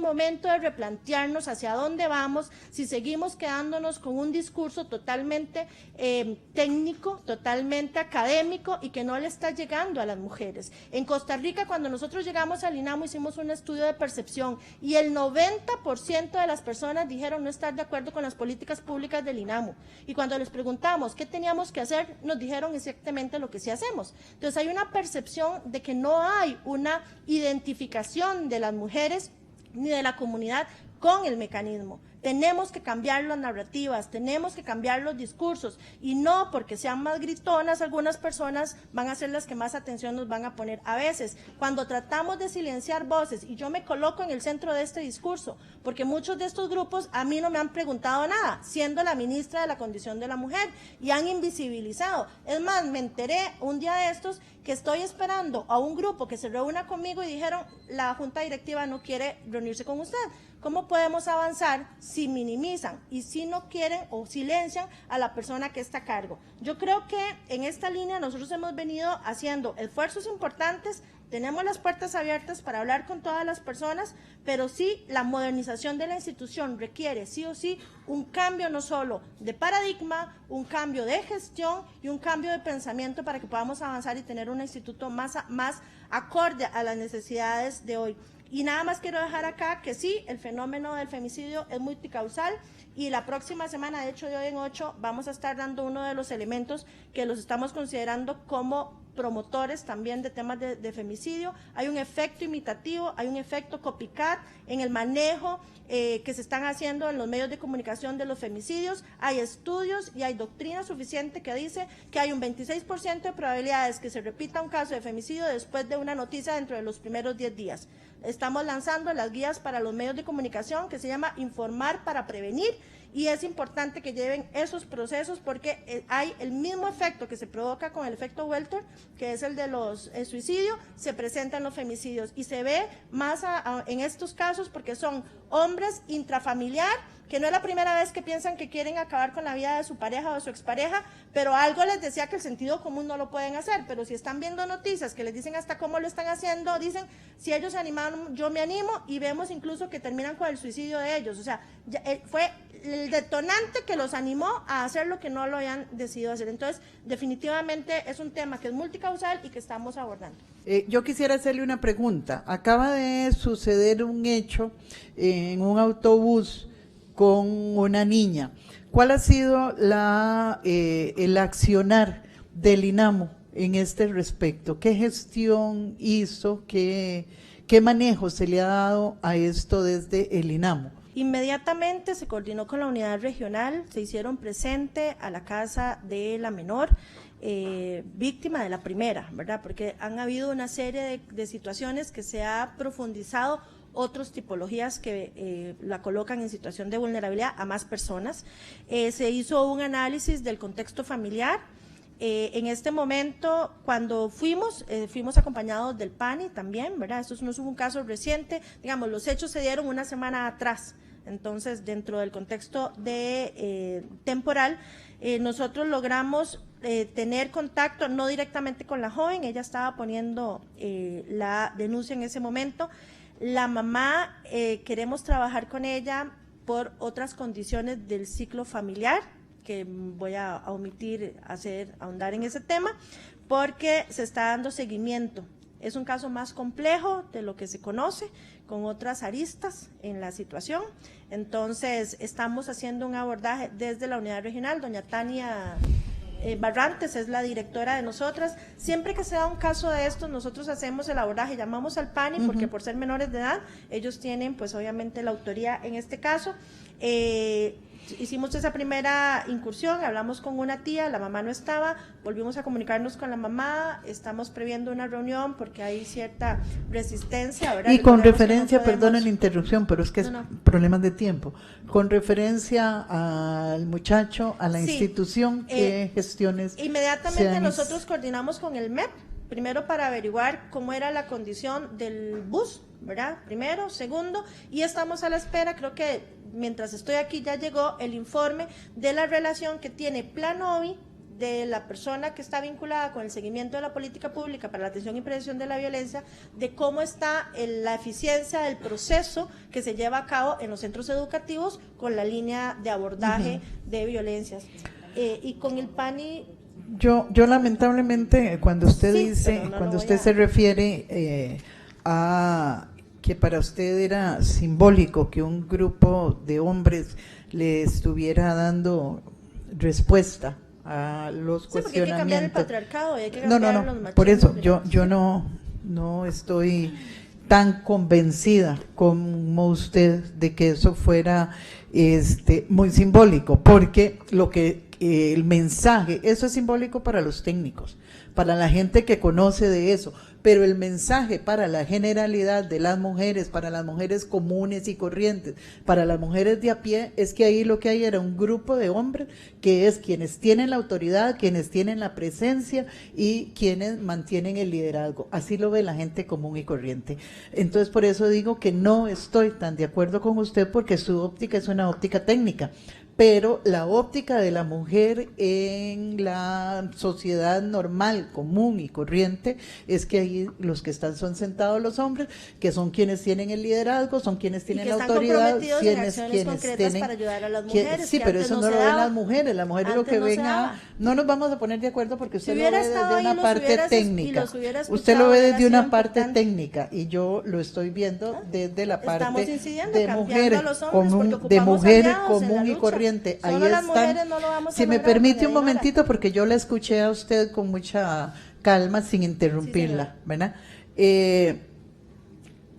momento de replantearnos hacia dónde vamos, si seguimos quedándonos con un discurso totalmente técnico, totalmente académico y que no le está llegando a las mujeres. En Costa Rica, cuando nosotros llegamos al INAMO, hicimos un estudio de percepción y el 90% de las personas dijeron no estar de acuerdo con las políticas públicas del INAMO. Y cuando les preguntamos qué teníamos que hacer, nos dijeron exactamente lo que sí hacemos. Entonces hay una percepción de que no hay una identificación de las mujeres ni de la comunidad con el mecanismo. Tenemos que cambiar las narrativas, tenemos que cambiar los discursos y no porque sean más gritonas algunas personas van a ser las que más atención nos van a poner. A veces, cuando tratamos de silenciar voces, y yo me coloco en el centro de este discurso, porque muchos de estos grupos a mí no me han preguntado nada, siendo la ministra de la Condición de la Mujer, y han invisibilizado. Es más, me enteré un día de estos que estoy esperando a un grupo que se reúna conmigo y dijeron, la Junta Directiva no quiere reunirse con usted. ¿Cómo podemos avanzar si minimizan y si no quieren o silencian a la persona que está a cargo? Yo creo que en esta línea nosotros hemos venido haciendo esfuerzos importantes, tenemos las puertas abiertas para hablar con todas las personas, pero sí la modernización de la institución requiere sí o sí un cambio no solo de paradigma, un cambio de gestión y un cambio de pensamiento para que podamos avanzar y tener un instituto más acorde a las necesidades de hoy. Y nada más quiero dejar acá que sí, el fenómeno del femicidio es multicausal y la próxima semana, de hecho de hoy en 8, vamos a estar dando uno de los elementos que los estamos considerando como promotores también de temas de femicidio. Hay un efecto imitativo, hay un efecto copycat en el manejo que se están haciendo en los medios de comunicación de los femicidios. Hay estudios y hay doctrina suficiente que dice que hay un 26% de probabilidades que se repita un caso de femicidio después de una noticia dentro de los primeros 10 días. Estamos lanzando las guías para los medios de comunicación que se llama Informar para Prevenir y es importante que lleven esos procesos porque hay el mismo efecto que se provoca con el efecto Welter, que es el de los suicidios, se presenta en los femicidios y se ve más en estos casos porque son hombres intrafamiliar, que no es la primera vez que piensan que quieren acabar con la vida de su pareja o de su expareja, pero algo les decía que el sentido común no lo pueden hacer, pero si están viendo noticias que les dicen hasta cómo lo están haciendo, dicen, si ellos se animaron, yo me animo, y vemos incluso que terminan con el suicidio de ellos, o sea, fue el detonante que los animó a hacer lo que no lo habían decidido hacer. Entonces, definitivamente es un tema que es multicausal y que estamos abordando. Yo quisiera hacerle una pregunta. Acaba de suceder un hecho en un autobús con una niña. ¿Cuál ha sido el accionar del INAMO en este respecto? ¿Qué gestión hizo? ¿Qué manejo se le ha dado a esto desde el INAMO? Inmediatamente se coordinó con la unidad regional, se hicieron presente a la casa de la menor, víctima de la primera, ¿verdad? Porque han habido una serie de situaciones que se ha profundizado, otras tipologías que la colocan en situación de vulnerabilidad a más personas. Se hizo un análisis del contexto familiar. En este momento, cuando fuimos acompañados del PANI también, ¿verdad? Esto no es un caso reciente, digamos, los hechos se dieron una semana atrás, entonces dentro del contexto temporal, nosotros logramos tener contacto, no directamente con la joven, ella estaba poniendo la denuncia en ese momento. La mamá, queremos trabajar con ella por otras condiciones del ciclo familiar, que voy a omitir ahondar en ese tema, porque se está dando seguimiento. Es un caso más complejo de lo que se conoce, con otras aristas en la situación. Entonces, estamos haciendo un abordaje desde la unidad regional. Doña Tania Barrantes es la directora de nosotras. Siempre que se da un caso de estos, nosotros hacemos el abordaje, llamamos al PANI, porque por ser menores de edad, ellos tienen pues obviamente la autoría en este caso. Hicimos esa primera incursión, hablamos con una tía, la mamá no estaba, volvimos a comunicarnos con la mamá, estamos previendo una reunión porque hay cierta resistencia, ¿verdad? Y con referencia, no perdona la interrupción, pero es que es problemas de tiempo, con referencia al muchacho, a la institución, ¿qué gestiones? Inmediatamente nosotros coordinamos con el MEP, primero para averiguar cómo era la condición del bus, ¿verdad? Primero, segundo, y estamos a la espera, creo que mientras estoy aquí ya llegó el informe de la relación que tiene Plan OVI, de la persona que está vinculada con el seguimiento de la política pública para la atención y prevención de la violencia, de cómo está la eficiencia del proceso que se lleva a cabo en los centros educativos con la línea de abordaje de violencias. Y con el PANI… Yo lamentablemente, cuando usted Sí, dice, pero no cuando lo usted voy a… se refiere a que para usted era simbólico que un grupo de hombres le estuviera dando respuesta a los Sí, porque hay que cambiar el cuestionamientos. patriarcado y hay que cambiar los machismos. Por eso yo no estoy tan convencida como usted de que eso fuera muy simbólico, porque lo que el mensaje, eso es simbólico para los técnicos, para la gente que conoce de eso, pero el mensaje para la generalidad de las mujeres, para las mujeres comunes y corrientes, para las mujeres de a pie, es que ahí lo que hay era un grupo de hombres que es quienes tienen la autoridad, quienes tienen la presencia y quienes mantienen el liderazgo. Así lo ve la gente común y corriente. Entonces, por eso digo que no estoy tan de acuerdo con usted, porque su óptica es una óptica técnica. Pero la óptica de la mujer en la sociedad normal, común y corriente, es que ahí los que están son sentados los hombres, que son quienes tienen el liderazgo, son quienes tienen la autoridad, quienes tienen para ayudar a las mujeres. Sí, pero eso no lo ven las mujeres lo que ven no nos vamos a poner de acuerdo porque usted lo ve desde una parte técnica. Usted lo ve desde una parte técnica y yo lo estoy viendo desde la parte de mujer común y corriente. Ahí están. Si me permite un momentito, porque yo la escuché a usted con mucha calma, sin interrumpirla, ¿verdad?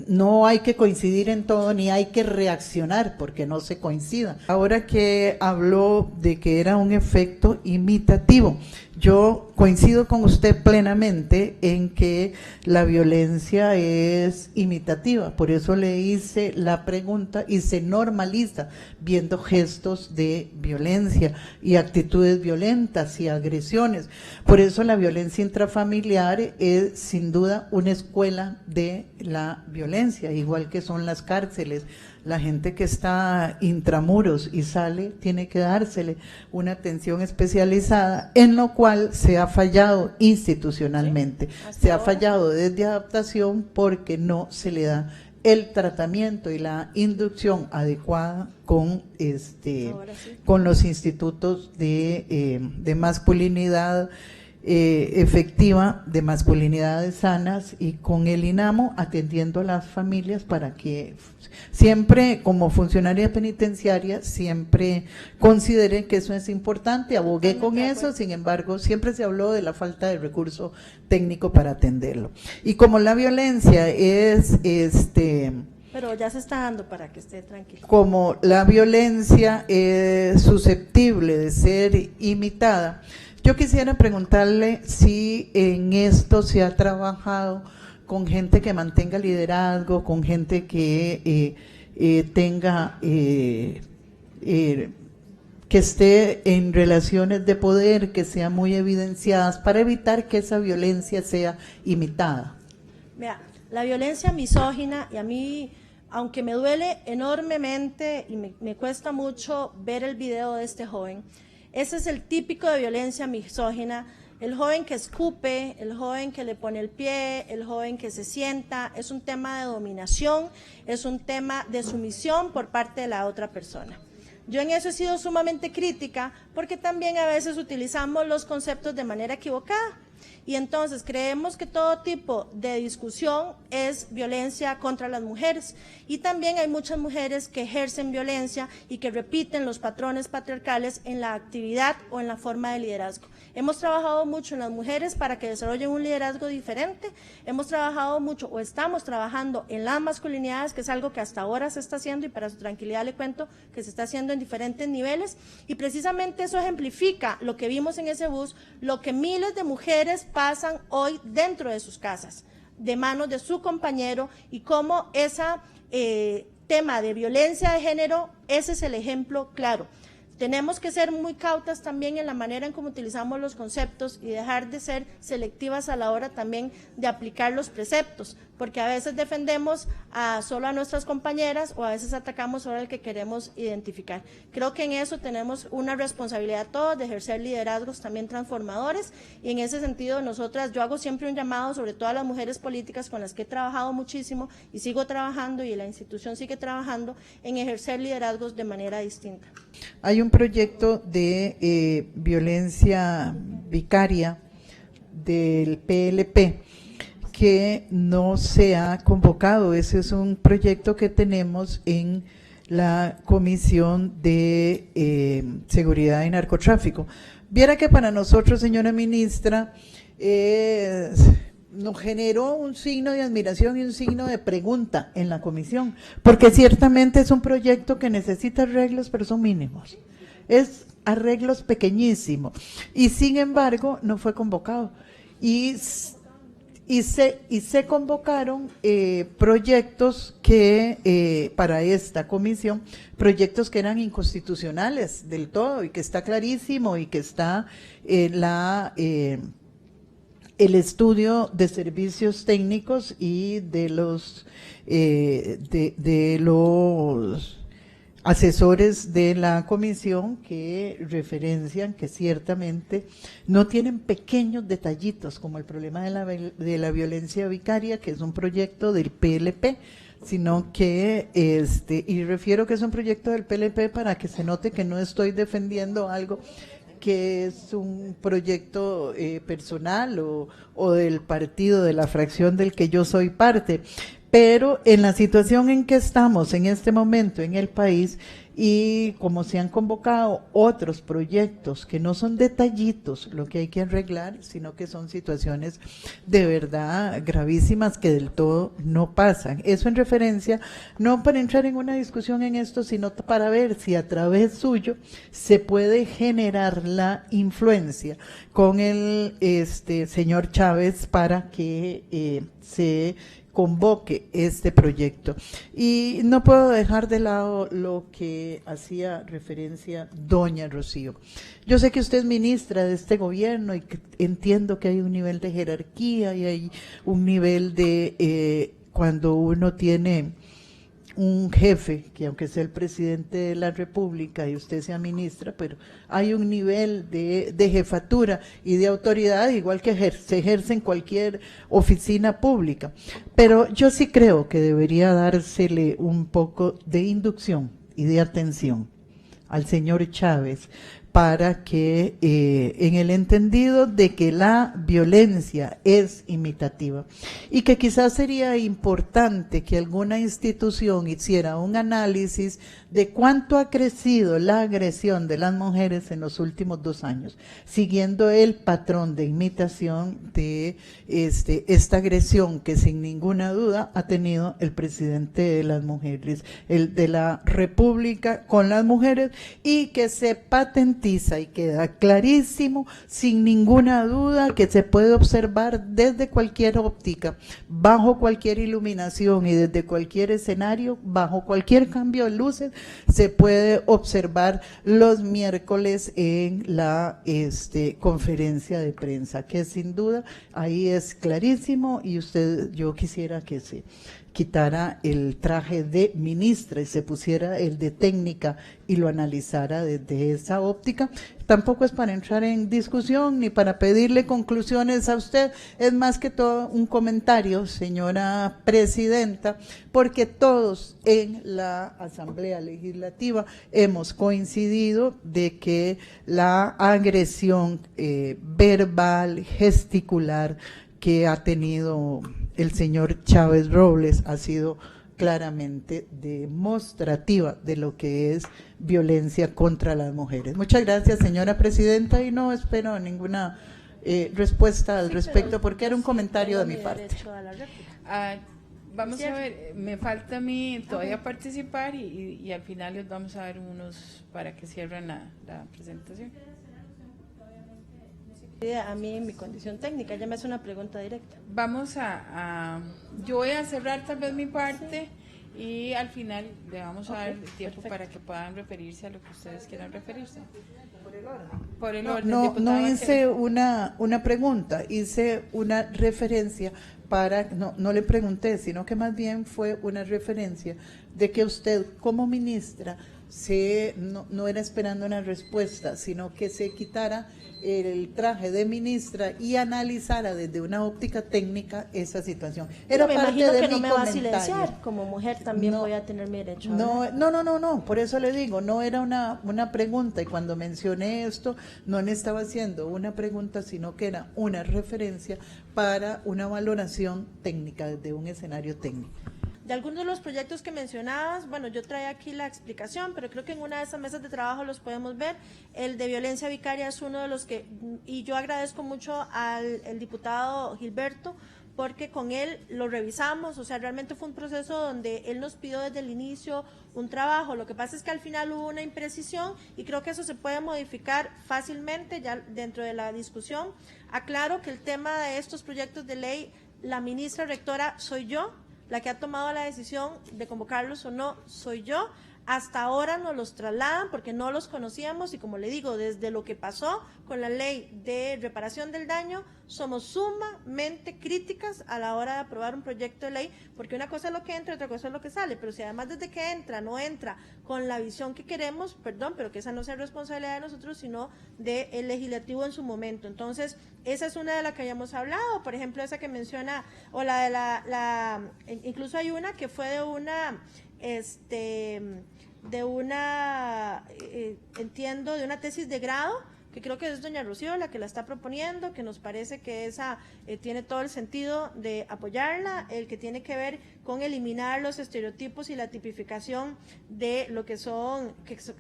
No hay que coincidir en todo, ni hay que reaccionar porque no se coincida. Ahora que habló de que era un efecto imitativo, yo coincido con usted plenamente en que la violencia es imitativa, por eso le hice la pregunta y se normaliza viendo gestos de violencia y actitudes violentas y agresiones. Por eso la violencia intrafamiliar es sin duda una escuela de la violencia, igual que son las cárceles. La gente que está intramuros y sale tiene que dársele una atención especializada, en lo cual se ha fallado institucionalmente, se ha fallado desde adaptación porque no se le da el tratamiento y la inducción adecuada con con los institutos de masculinidad efectiva, de masculinidades sanas, y con el INAMO atendiendo a las familias para que siempre, como funcionaria penitenciaria, siempre considere que eso es importante, abogué con eso, sin embargo, siempre se habló de la falta de recurso técnico para atenderlo. Y como la violencia es pero ya se está dando, para que esté tranquilo. Como la violencia es susceptible de ser imitada, yo quisiera preguntarle si en esto se ha trabajado con gente que mantenga liderazgo, con gente que tenga, que esté en relaciones de poder, que sean muy evidenciadas, para evitar que esa violencia sea imitada. Mira, la violencia misógina, y a mí, aunque me duele enormemente y me cuesta mucho ver el video de este joven, ese es el típico de violencia misógina, el joven que escupe, el joven que le pone el pie, el joven que se sienta. Es un tema de dominación, es un tema de sumisión por parte de la otra persona. Yo en eso he sido sumamente crítica, porque también a veces utilizamos los conceptos de manera equivocada. Y entonces creemos que todo tipo de discusión es violencia contra las mujeres, y también hay muchas mujeres que ejercen violencia y que repiten los patrones patriarcales en la actividad o en la forma de liderazgo. Hemos trabajado mucho en las mujeres para que desarrollen un liderazgo diferente, hemos trabajado mucho o estamos trabajando en las masculinidades, que es algo que hasta ahora se está haciendo, y para su tranquilidad le cuento que se está haciendo en diferentes niveles, y precisamente eso ejemplifica lo que vimos en ese bus, lo que miles de mujeres pasan hoy dentro de sus casas, de manos de su compañero, y cómo ese tema de violencia de género, ese es el ejemplo claro. Tenemos que ser muy cautas también en la manera en cómo utilizamos los conceptos y dejar de ser selectivas a la hora también de aplicar los preceptos, porque a veces defendemos solo a nuestras compañeras o a veces atacamos solo al que queremos identificar. Creo que en eso tenemos una responsabilidad todos de ejercer liderazgos también transformadores, y en ese sentido yo hago siempre un llamado, sobre todo a las mujeres políticas con las que he trabajado muchísimo y sigo trabajando, y la institución sigue trabajando en ejercer liderazgos de manera distinta. Hay un proyecto de violencia vicaria del PLP que no se ha convocado. Ese es un proyecto que tenemos en la Comisión de Seguridad y Narcotráfico. Viera que para nosotros, señora ministra, nos generó un signo de admiración y un signo de pregunta en la comisión, porque ciertamente es un proyecto que necesita arreglos, pero son mínimos. Es arreglos pequeñísimos. Y sin embargo, no fue convocado. Y se convocaron proyectos que, para esta comisión, proyectos que eran inconstitucionales del todo, y que está clarísimo, y que está el estudio de servicios técnicos y de los asesores de la comisión, que referencian que ciertamente no tienen pequeños detallitos como el problema de la violencia vicaria, que es un proyecto del PLP, sino que, y refiero que es un proyecto del PLP para que se note que no estoy defendiendo algo que es un proyecto personal o del partido, de la fracción del que yo soy parte. Pero en la situación en que estamos en este momento en el país, y como se han convocado otros proyectos que no son detallitos lo que hay que arreglar, sino que son situaciones de verdad gravísimas que del todo no pasan. Eso en referencia, no para entrar en una discusión en esto, sino para ver si a través suyo se puede generar la influencia con el señor Chávez para que se convoque este proyecto. Y no puedo dejar de lado lo que hacía referencia doña Rocío. Yo sé que usted es ministra de este gobierno y que entiendo que hay un nivel de jerarquía y hay un nivel de cuando uno tiene un jefe, que aunque sea el presidente de la República y usted sea ministra, pero hay un nivel de jefatura y de autoridad, igual que se ejerce en cualquier oficina pública. Pero yo sí creo que debería dársele un poco de inducción y de atención al señor Chávez, para que en el entendido de que la violencia es imitativa y que quizás sería importante que alguna institución hiciera un análisis de cuánto ha crecido la agresión de las mujeres en los últimos 2 años, siguiendo el patrón de imitación de esta agresión que sin ninguna duda ha tenido el presidente de las mujeres, el de la República con las mujeres, y que se patentó y queda clarísimo, sin ninguna duda, que se puede observar desde cualquier óptica, bajo cualquier iluminación y desde cualquier escenario, bajo cualquier cambio de luces, se puede observar los miércoles en la conferencia de prensa, que sin duda ahí es clarísimo. Y yo quisiera que se quitara el traje de ministra y se pusiera el de técnica y lo analizara desde esa óptica. Tampoco es para entrar en discusión ni para pedirle conclusiones a usted, es más que todo un comentario, señora presidenta, porque todos en la Asamblea Legislativa hemos coincidido de que la agresión verbal, gesticular que ha tenido el señor Chávez Robles ha sido claramente demostrativa de lo que es violencia contra las mujeres. Muchas gracias, señora presidenta, y no espero ninguna respuesta al respecto, porque era un comentario de mi parte. Vamos a ver, me falta a mí todavía participar y al final les vamos a dar unos para que cierren la presentación. A mí en mi condición técnica, ella me hace una pregunta directa. Vamos yo voy a cerrar tal vez mi parte y al final le vamos a dar Ok, tiempo perfecto. para que puedan referirse a lo que ustedes quieran referirse. No, orden, no, diputada no hice Banchero. una pregunta, hice una referencia para, no le pregunté, sino que más bien fue una referencia de que usted como ministra no era esperando una respuesta, sino que se quitara el traje de ministra y analizara desde una óptica técnica esa situación. Era me parte imagino de que mi no me va a comentario. silenciar. Como mujer también No, voy a tener mi derecho a hablar. no, por eso le digo, no era una pregunta, y cuando mencioné esto, no le estaba haciendo una pregunta, sino que era una referencia para una valoración técnica, desde un escenario técnico. De algunos de los proyectos que mencionabas, bueno, yo traía aquí la explicación, pero creo que en una de esas mesas de trabajo los podemos ver. El de violencia vicaria es uno de los que, y yo agradezco mucho al el diputado Gilberto, porque con él lo revisamos, o sea, realmente fue un proceso donde él nos pidió desde el inicio un trabajo. Lo que pasa es que al final hubo una imprecisión y creo que eso se puede modificar fácilmente ya dentro de la discusión. Aclaro que el tema de estos proyectos de ley, la ministra rectora soy yo, la que ha tomado la decisión de convocarlos o no soy yo. Hasta ahora nos los trasladan porque no los conocíamos y, como le digo, desde lo que pasó con la ley de reparación del daño, somos sumamente críticas a la hora de aprobar un proyecto de ley, porque una cosa es lo que entra y otra cosa es lo que sale, pero si además desde que entra no entra con la visión que queremos, perdón, pero que esa no sea responsabilidad de nosotros, sino del legislativo en su momento. Entonces, esa es una de las que hayamos hablado, por ejemplo, esa que menciona, o la de incluso hay una que fue de una, entiendo, de una tesis de grado, que creo que es doña Rocío la que la está proponiendo, que nos parece que esa tiene todo el sentido de apoyarla, el que tiene que ver con eliminar los estereotipos y la tipificación de lo que son,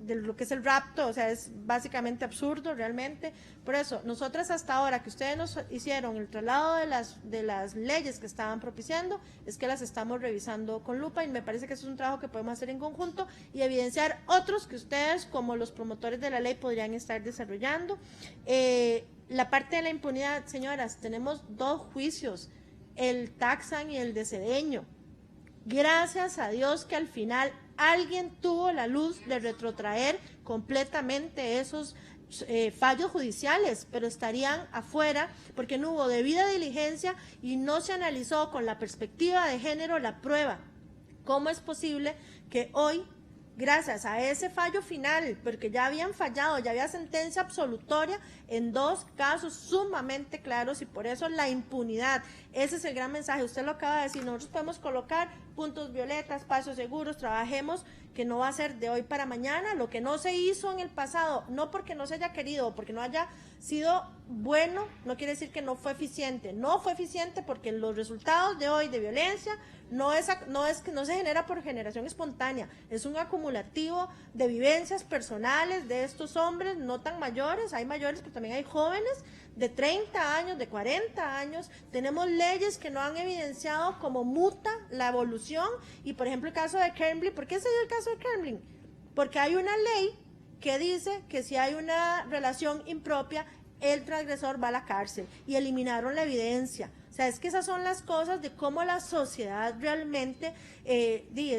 de lo que es el rapto, o sea, es básicamente absurdo realmente. Por eso, nosotras hasta ahora que ustedes nos hicieron el traslado de las leyes que estaban propiciando, es que las estamos revisando con lupa, y me parece que eso es un trabajo que podemos hacer en conjunto y evidenciar otros que ustedes, como los promotores de la ley, podrían estar desarrollando. La parte de la impunidad, señoras, tenemos dos juicios, el Taxan y el de Cedeño. Gracias a Dios que al final alguien tuvo la luz de retrotraer completamente esos fallos judiciales, pero estarían afuera porque no hubo debida diligencia y no se analizó con la perspectiva de género la prueba. ¿Cómo es posible que hoy, gracias a ese fallo final, porque ya habían fallado, ya había sentencia absolutoria en dos casos sumamente claros, y por eso la impunidad, ese es el gran mensaje, usted lo acaba de decir, nosotros podemos colocar puntos violetas, pasos seguros, trabajemos, que no va a ser de hoy para mañana, lo que no se hizo en el pasado, no porque no se haya querido o porque no haya sido bueno, no quiere decir que no fue eficiente porque los resultados de hoy de violencia no es que no se genera por generación espontánea, es un acumulativo de vivencias personales de estos hombres no tan mayores, hay mayores pero también hay jóvenes de 30 años, de 40 años, tenemos leyes que no han evidenciado cómo muta la evolución, y por ejemplo el caso de Kremlin. ¿Por qué se dio el caso de Kremlin? Porque hay una ley que dice que si hay una relación impropia, el transgresor va a la cárcel, y eliminaron la evidencia. O sea, es que esas son las cosas de cómo la sociedad realmente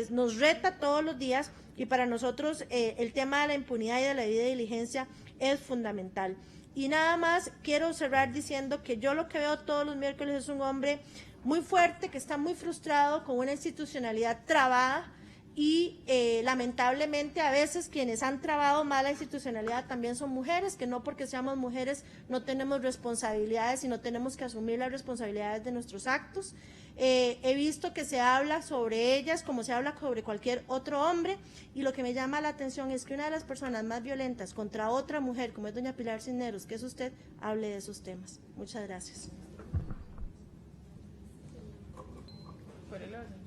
nos reta todos los días, y para nosotros el tema de la impunidad y de la debida diligencia es fundamental. Y nada más quiero cerrar diciendo que yo lo que veo todos los miércoles es un hombre muy fuerte, que está muy frustrado con una institucionalidad trabada, y lamentablemente a veces quienes han trabado mal la institucionalidad también son mujeres, que no porque seamos mujeres no tenemos responsabilidades y no tenemos que asumir las responsabilidades de nuestros actos. He visto que se habla sobre ellas como se habla sobre cualquier otro hombre, y lo que me llama la atención es que una de las personas más violentas contra otra mujer, como es doña Pilar Cisneros, que es usted, hable de esos temas. Muchas gracias. Por el orden.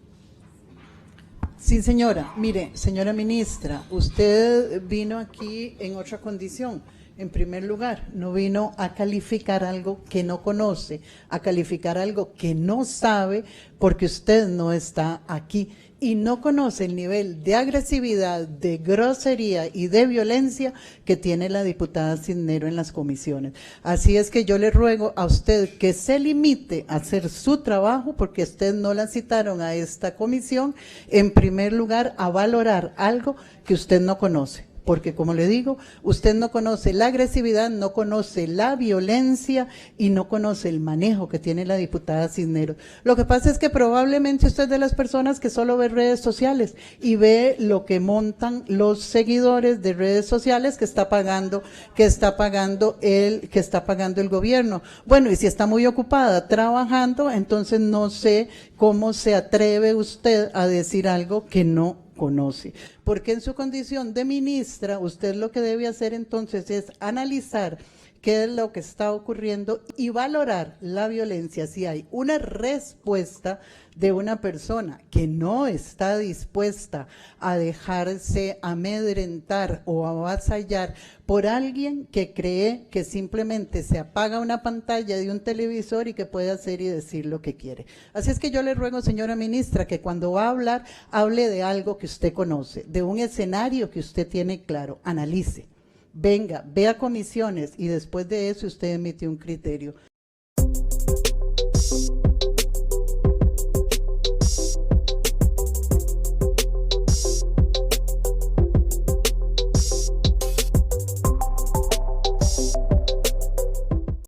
Sí, señora. Mire, señora ministra, usted vino aquí en otra condición. En primer lugar, no vino a calificar algo que no conoce, a calificar algo que no sabe, porque usted no está aquí y no conoce el nivel de agresividad, de grosería y de violencia que tiene la diputada Cisneros en las comisiones. Así es que yo le ruego a usted que se limite a hacer su trabajo, porque usted no la citaron a esta comisión, en primer lugar, a valorar algo que usted no conoce. Porque, como le digo, usted no conoce la agresividad, no conoce la violencia y no conoce el manejo que tiene la diputada Cisneros. Lo que pasa es que probablemente usted es de las personas que solo ve redes sociales y ve lo que montan los seguidores de redes sociales que está pagando el gobierno. Bueno, y si está muy ocupada trabajando, entonces no sé cómo se atreve usted a decir algo que no conoce, porque en su condición de ministra, usted lo que debe hacer entonces es analizar qué es lo que está ocurriendo y valorar la violencia. Si hay una respuesta de una persona que no está dispuesta a dejarse amedrentar o avasallar por alguien que cree que simplemente se apaga una pantalla de un televisor y que puede hacer y decir lo que quiere. Así es que yo le ruego, señora ministra, que cuando va a hablar, hable de algo que usted conoce, de un escenario que usted tiene claro, analice. Venga, vea comisiones y después de eso usted emite un criterio.